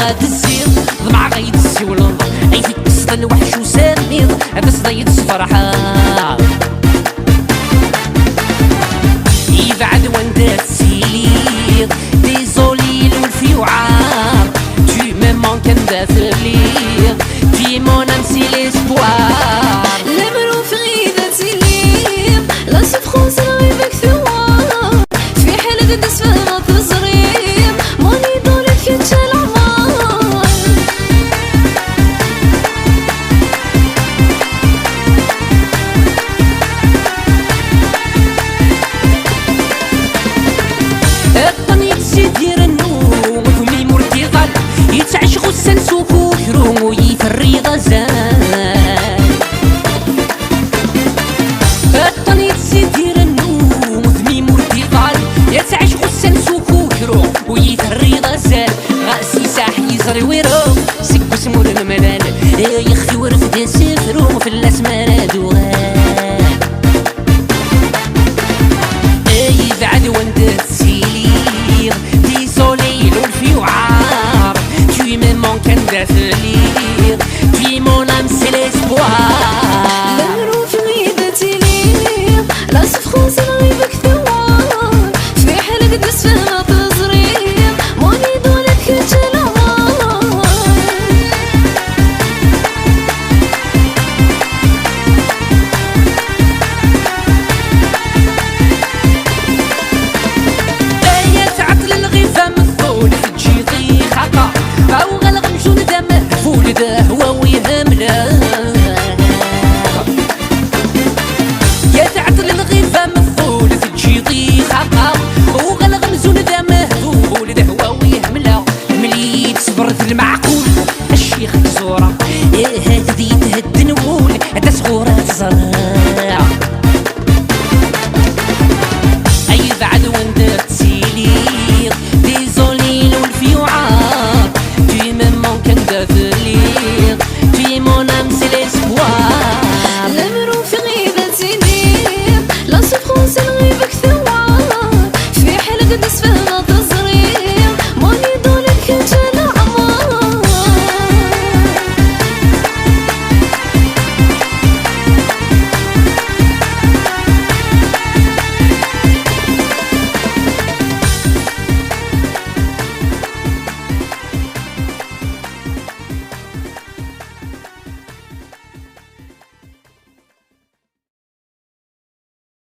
غاد الزير ضمع غيد السيولون اي فيك قصد الوحش وسامير هذا صديد الصفرحة يبعد وندات سيلير ديزولي الولفي وعار tu me manques un d'affaire tu es mon âme c'est l'espoir l'amour فريدة تلير la souffrance arrive avec ثوار في حالة الدسفة تزرير ماني ضالت كنت العمار الطنيت سيدير النوم وفمي مرتغل يتعش غسان سوكو كروم ويفري غزال الطنيت سيدير النوم وفمي مرتغل يتعش غسان سوكو كروم ويفري غزال غاسي ساح يزري ويرو